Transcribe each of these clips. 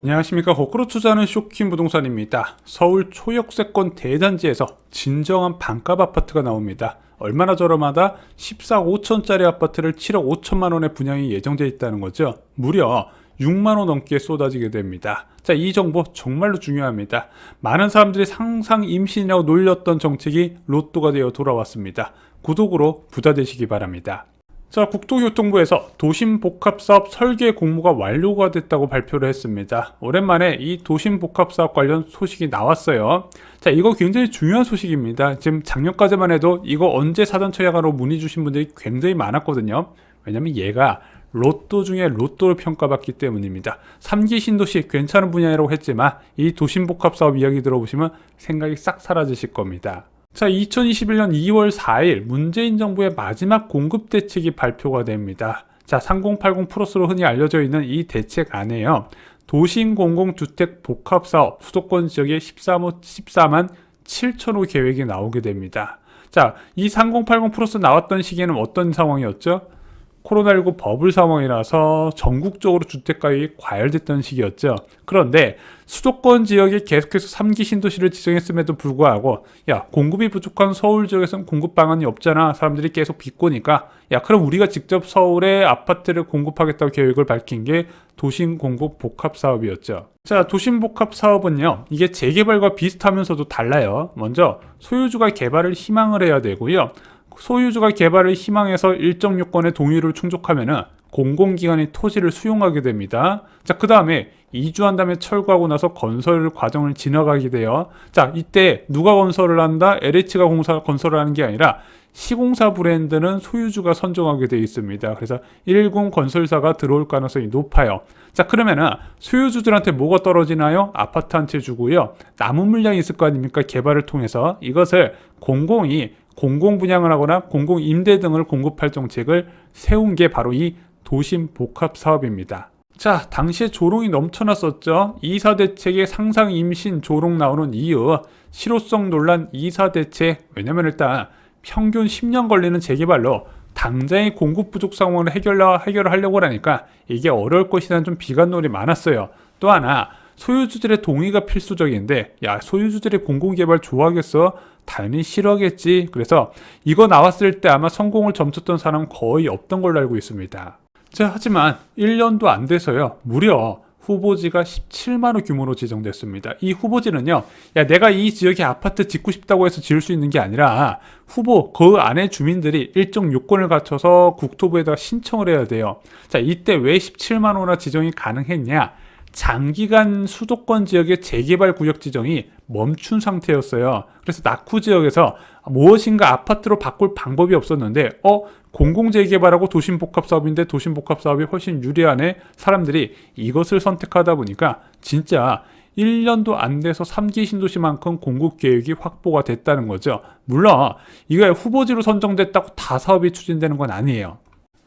안녕하십니까. 거꾸로 투자하는 쇼킹 부동산입니다. 서울 초역세권 대단지에서 진정한 반값 아파트가 나옵니다. 얼마나 저렴하다? 14억 5천짜리 아파트를 7억 5천만 원에 분양이 예정되어 있다는 거죠. 무려 6만 원 넘게 쏟아지게 됩니다. 자, 이 정보 정말로 중요합니다. 많은 사람들이 상상 임신이라고 놀렸던 정책이 로또가 되어 돌아왔습니다. 구독으로 부자 되시기 바랍니다. 자, 국토교통부에서 도심복합사업 설계 공모가 완료가 됐다고 발표를 했습니다. 오랜만에 이 도심복합사업 관련 소식이 나왔어요. 자, 이거 굉장히 중요한 소식입니다. 지금 작년까지만 해도 이거 언제 사전 청약하러 문의 주신 분들이 굉장히 많았거든요. 왜냐면 얘가 로또 중에 로또를 평가받기 때문입니다. 3기 신도시 괜찮은 분야라고 했지만 이 도심복합사업 이야기 들어보시면 생각이 싹 사라지실 겁니다. 자, 2021년 2월 4일 문재인 정부의 마지막 공급 대책이 발표가 됩니다. 자, 3080 플러스로 흔히 알려져 있는 이 대책 안에요. 도심 공공주택 복합사업 수도권 지역에 14만 7천호 계획이 나오게 됩니다. 자, 이 3080 플러스 나왔던 시기에는 어떤 상황이었죠? 코로나19 버블 상황이라서 전국적으로 주택가격이 과열됐던 시기였죠. 그런데 수도권 지역에 계속해서 3기 신도시를 지정했음에도 불구하고 야, 공급이 부족한 서울 지역에서는 공급 방안이 없잖아. 사람들이 계속 비꼬니까 야, 그럼 우리가 직접 서울에 아파트를 공급하겠다고 계획을 밝힌 게 도심공급 복합사업이었죠. 자, 도심복합사업은요, 이게 재개발과 비슷하면서도 달라요. 먼저 소유주가 개발을 희망을 해야 되고요. 소유주가 개발을 희망해서 일정 요건의 동의를 충족하면은 공공기관이 토지를 수용하게 됩니다. 자, 그 다음에 이주한 다음에 철거하고 나서 건설 과정을 지나가게 돼요. 자, 이때 누가 건설을 한다? LH가 건설을 하는 게 아니라 시공사 브랜드는 소유주가 선정하게 되어 있습니다. 그래서 1군 건설사가 들어올 가능성이 높아요. 자, 그러면은 소유주들한테 뭐가 떨어지나요? 아파트 한 채 주고요. 남은 물량이 있을 거 아닙니까? 개발을 통해서 이것을 공공이 공공 분양을 하거나 공공 임대 등을 공급할 정책을 세운 게 바로 이 도심 복합 사업입니다. 자, 당시에 조롱이 넘쳐났었죠. 이사 대책의 상상 임신 조롱 나오는 이유, 실효성 논란 이사 대책. 왜냐면 일단 평균 10년 걸리는 재개발로 당장의 공급 부족 상황을 해결하려고 하니까 이게 어려울 것이라는 좀 비관론이 많았어요. 또 하나, 소유주들의 동의가 필수적인데 야, 소유주들이 공공개발 좋아하겠어? 당연히 싫어하겠지. 그래서 이거 나왔을 때 아마 성공을 점쳤던 사람은 거의 없던 걸로 알고 있습니다. 자, 하지만 1년도 안 돼서요, 무려 후보지가 17만 호 규모로 지정됐습니다. 이 후보지는요, 야, 내가 이 지역에 아파트 짓고 싶다고 해서 지을 수 있는 게 아니라 후보 그 안에 주민들이 일정 요건을 갖춰서 국토부에다가 신청을 해야 돼요. 자, 이때 왜 17만 호나 지정이 가능했냐? 장기간 수도권 지역의 재개발 구역 지정이 멈춘 상태였어요. 그래서 낙후 지역에서 무엇인가 아파트로 바꿀 방법이 없었는데 공공재개발하고 도심복합사업인데 도심복합사업이 훨씬 유리하네. 사람들이 이것을 선택하다 보니까 진짜 1년도 안 돼서 3기 신도시만큼 공급계획이 확보가 됐다는 거죠. 물론 이게 후보지로 선정됐다고 다 사업이 추진되는 건 아니에요.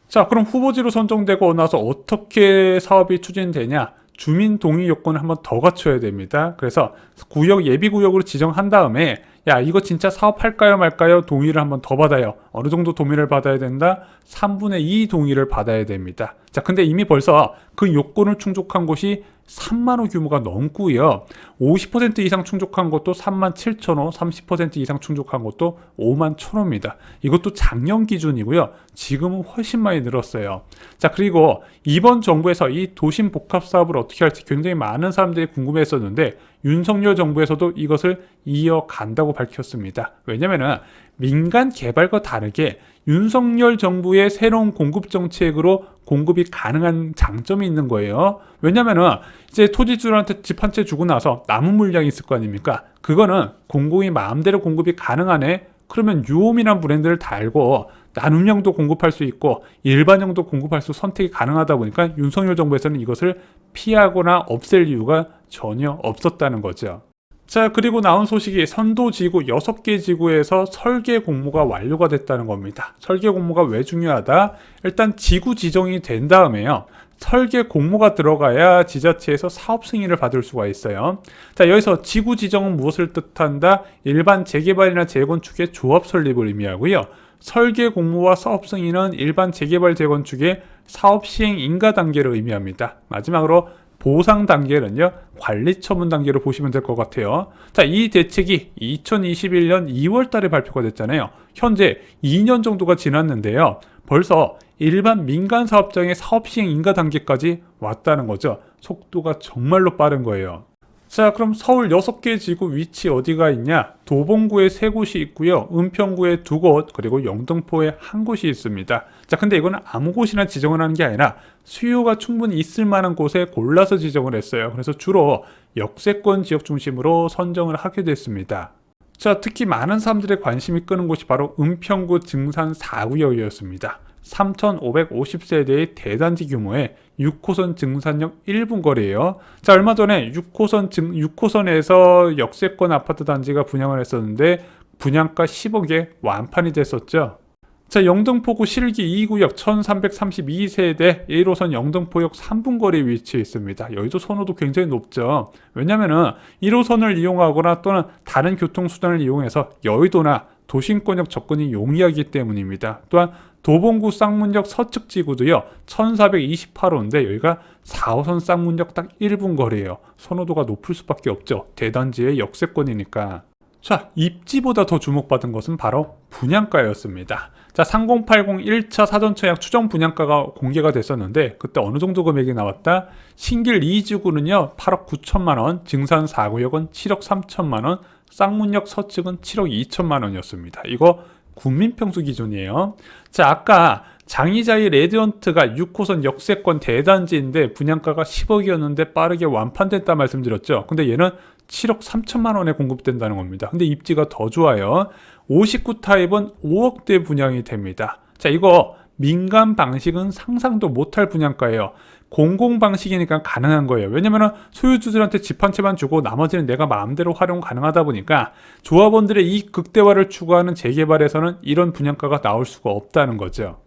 자, 그럼 후보지로 선정되고 나서 어떻게 사업이 추진되냐? 주민 동의 요건을 한번 더 갖춰야 됩니다. 그래서 구역 예비구역으로 지정한 다음에 야, 이거 진짜 사업할까요 말까요? 동의를 한번 더 받아요. 어느 정도 동의를 받아야 된다? 3분의 2 동의를 받아야 됩니다. 자, 근데 이미 벌써 그 요건을 충족한 곳이 3만 호 규모가 넘고요. 50% 이상 충족한 것도 3만 7천 호, 30% 이상 충족한 것도 5만 1천 호입니다. 이것도 작년 기준이고요. 지금은 훨씬 많이 늘었어요. 자, 그리고 이번 정부에서 이 도심 복합 사업을 어떻게 할지 굉장히 많은 사람들이 궁금해했었는데 윤석열 정부에서도 이것을 이어간다고 밝혔습니다. 왜냐면은 민간 개발과 다르게 윤석열 정부의 새로운 공급 정책으로 공급이 가능한 장점이 있는 거예요. 왜냐면은 이제 토지주한테 집 한 채 주고 나서 남은 물량이 있을 거 아닙니까? 그거는 공공이 마음대로 공급이 가능하네. 그러면 유홈이란 브랜드를 달고 나눔형도 공급할 수 있고 일반형도 공급할 수 선택이 가능하다 보니까 윤석열 정부에서는 이것을 피하거나 없앨 이유가 전혀 없었다는 거죠. 자, 그리고 나온 소식이 선도지구 6개 지구에서 설계 공모가 완료가 됐다는 겁니다. 설계 공모가 왜 중요하다? 일단 지구 지정이 된 다음에요, 설계 공모가 들어가야 지자체에서 사업 승인을 받을 수가 있어요. 자, 여기서 지구 지정은 무엇을 뜻한다? 일반 재개발이나 재건축의 조합 설립을 의미하고요. 설계 공모와 사업 승인은 일반 재개발 재건축의 사업 시행 인가 단계를 의미합니다. 마지막으로 보상 단계는요, 관리 처분 단계로 보시면 될 것 같아요. 자, 이 대책이 2021년 2월 달에 발표가 됐잖아요. 현재 2년 정도가 지났는데요. 벌써 일반 민간 사업장의 사업 시행 인가 단계까지 왔다는 거죠. 속도가 정말로 빠른 거예요. 자, 그럼 서울 6개 지구 위치 어디가 있냐? 도봉구에 3곳이 있고요. 은평구에 2곳, 그리고 영등포에 1곳이 있습니다. 자, 근데 이거는 아무 곳이나 지정을 하는 게 아니라 수요가 충분히 있을 만한 곳에 골라서 지정을 했어요. 그래서 주로 역세권 지역 중심으로 선정을 하게 됐습니다. 자, 특히 많은 사람들의 관심이 끄는 곳이 바로 은평구 증산 4구역이었습니다. 3,550세대의 대단지 규모의 6호선 증산역 1분 거리예요. 자, 얼마 전에 6호선에서 역세권 아파트 단지가 분양을 했었는데 분양가 10억에 완판이 됐었죠. 자, 영등포구 실기 2구역 1332세대 1호선 영등포역 3분 거리에 위치해 있습니다. 여기도 선호도 굉장히 높죠. 왜냐면은 1호선을 이용하거나 또는 다른 교통수단을 이용해서 여의도나 도심권역 접근이 용이하기 때문입니다. 또한 도봉구 쌍문역 서측 지구도요, 1428호인데 여기가 4호선 쌍문역 딱 1분 거리예요. 선호도가 높을 수밖에 없죠. 대단지의 역세권이니까. 자, 입지보다 더 주목받은 것은 바로 분양가였습니다. 자, 3080 1차 사전청약 추정 분양가가 공개가 됐었는데 그때 어느 정도 금액이 나왔다? 신길 2지구는요 8억 9천만 원, 증산 4구역은 7억 3천만 원, 쌍문역 서측은 7억 2천만 원이었습니다. 이거 국민평수 기준이에요. 자, 아까 장이자이 레디언트가 6호선 역세권 대단지인데 분양가가 10억이었는데 빠르게 완판됐다 말씀드렸죠. 근데 얘는 7억 3천만 원에 공급된다는 겁니다. 근데 입지가 더 좋아요. 59 타입은 5억대 분양이 됩니다. 자, 이거 민간 방식은 상상도 못할 분양가예요. 공공 방식이니까 가능한 거예요. 왜냐면은 소유주들한테 집 한 채만 주고 나머지는 내가 마음대로 활용 가능하다 보니까 조합원들의 이 극대화를 추구하는 재개발에서는 이런 분양가가 나올 수가 없다는 거죠.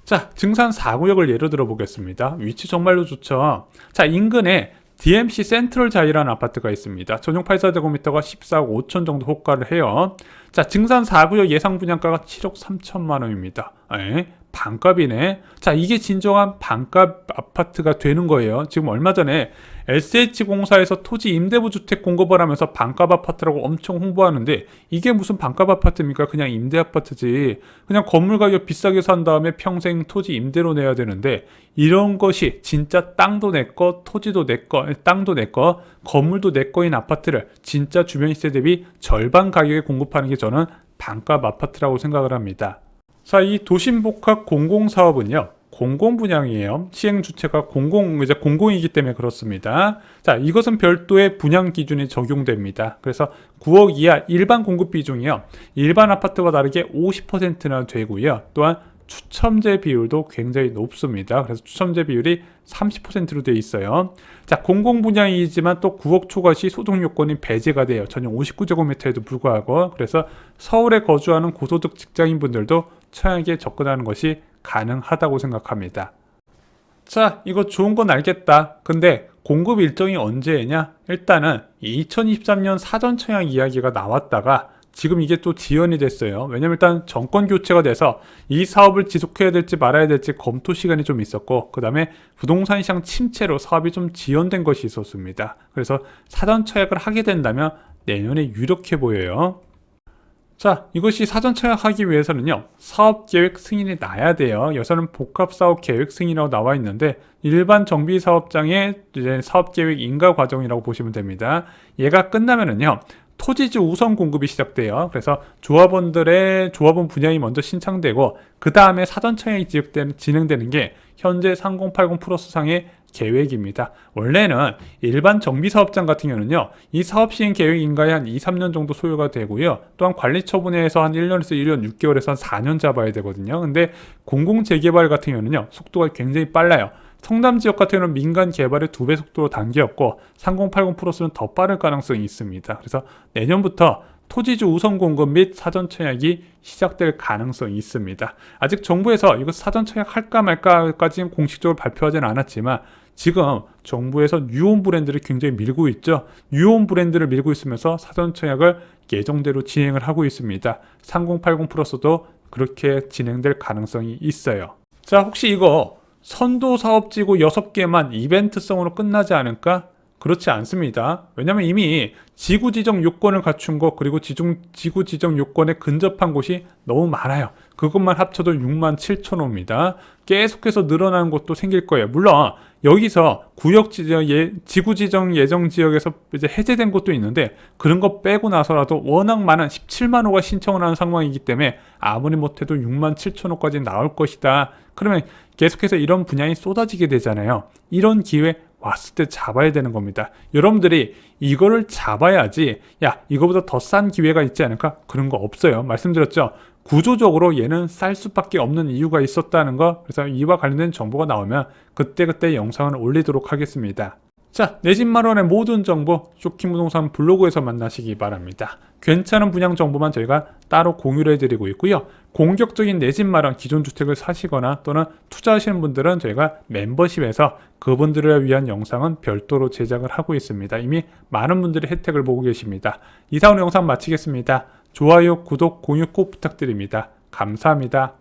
자, 증산 4구역을 예로 들어 보겠습니다. 위치 정말로 좋죠. 자, 인근에 DMC 센트럴 자이라는 아파트가 있습니다. 전용 84제곱미터가 14억 5천 정도 호가를 해요. 자, 증산 4구역 예상 분양가가 7억 3천만 원입니다. 반값이네. 자, 이게 진정한 반값 아파트가 되는 거예요. 지금 얼마 전에 SH공사에서 토지 임대부 주택 공급을 하면서 반값 아파트라고 엄청 홍보하는데 이게 무슨 반값 아파트입니까? 그냥 임대 아파트지. 그냥 건물 가격 비싸게 산 다음에 평생 토지 임대로 내야 되는데 이런 것이 진짜 땅도 내 거, 토지도 내 거, 땅도 내 거, 건물도 내 거인 아파트를 진짜 주변 시세 대비 절반 가격에 공급하는 게 저는 반값 아파트라고 생각을 합니다. 자, 이 도심복합 공공사업은요, 공공분양이에요. 시행주체가 공공이기 때문에 그렇습니다. 자, 이것은 별도의 분양 기준이 적용됩니다. 그래서 9억 이하 일반 공급 비중이요, 일반 아파트와 다르게 50%나 되고요. 또한 추첨제 비율도 굉장히 높습니다. 그래서 추첨제 비율이 30%로 되어 있어요. 자, 공공분양이지만 또 9억 초과 시 소득 요건이 배제가 돼요. 전용 59제곱미터에도 불구하고. 그래서 서울에 거주하는 고소득 직장인분들도 청약에 접근하는 것이 가능하다고 생각합니다. 자, 이거 좋은 건 알겠다. 근데 공급 일정이 언제냐? 일단은 2023년 사전 청약 이야기가 나왔다가 지금 이게 또 지연이 됐어요. 왜냐면 일단 정권 교체가 돼서 이 사업을 지속해야 될지 말아야 될지 검토 시간이 좀 있었고, 그 다음에 부동산 시장 침체로 사업이 좀 지연된 것이 있었습니다. 그래서 사전 청약을 하게 된다면 내년에 유력해 보여요. 자, 이것이 사전 청약하기 위해서는요, 사업계획 승인이 나야 돼요. 여기서는 복합사업 계획 승인이라고 나와 있는데 일반 정비사업장의 이제 사업계획 인가 과정이라고 보시면 됩니다. 얘가 끝나면은요, 토지주 우선 공급이 시작돼요. 그래서 조합원 분양이 먼저 신청되고 그 다음에 사전 청약이 진행되는 게 현재 3080 플러스 상의 계획입니다. 원래는 일반 정비사업장 같은 경우는요, 이 사업 시행 계획 인가에 한 2, 3년 정도 소요가 되고요. 또한 관리 처분에서 한 1년에서 1년 6개월에서 한 4년 잡아야 되거든요. 근데 공공재개발 같은 경우는요, 속도가 굉장히 빨라요. 성남 지역 같은 경우는 민간 개발의 2배 속도로 단계였고 3080 플러스는 더 빠를 가능성이 있습니다. 그래서 내년부터 토지주 우선 공급 및 사전 청약이 시작될 가능성이 있습니다. 아직 정부에서 이거 사전 청약할까 말까까지는 공식적으로 발표하지는 않았지만 지금 정부에서 뉴온 브랜드를 굉장히 밀고 있죠. 뉴온 브랜드를 밀고 있으면서 사전 청약을 예정대로 진행을 하고 있습니다. 3080 플러스도 그렇게 진행될 가능성이 있어요. 자, 혹시 이거 선도사업지구 6개만 이벤트성으로 끝나지 않을까? 그렇지 않습니다. 왜냐면 이미 지구 지정 요건을 갖춘 거, 그리고 지구 지정 요건에 근접한 곳이 너무 많아요. 그것만 합쳐도 6만 7천 호입니다. 계속해서 늘어나는 곳도 생길 거예요. 물론 여기서 지구 지정 예정 지역에서 이제 해제된 곳도 있는데, 그런 거 빼고 나서라도 워낙 많은 17만 호가 신청을 하는 상황이기 때문에 아무리 못해도 6만 7천 호까지 나올 것이다. 그러면 계속해서 이런 분양이 쏟아지게 되잖아요. 이런 기회 왔을 때 잡아야 되는 겁니다. 여러분들이 이거를 잡아야지, 야, 이거보다 더 싼 기회가 있지 않을까? 그런 거 없어요. 말씀드렸죠. 구조적으로 얘는 쌀 수밖에 없는 이유가 있었다는 거. 그래서 이와 관련된 정보가 나오면 그때그때 영상을 올리도록 하겠습니다. 자, 내 집 마련의 모든 정보 쇼킹부동산 블로그에서 만나시기 바랍니다. 괜찮은 분양 정보만 저희가 따로 공유를 해드리고 있고요. 공격적인 내 집 마련, 기존 주택을 사시거나 또는 투자하시는 분들은 저희가 멤버십에서 그분들을 위한 영상은 별도로 제작을 하고 있습니다. 이미 많은 분들이 혜택을 보고 계십니다. 이상 영상 마치겠습니다. 좋아요, 구독, 공유 꼭 부탁드립니다. 감사합니다.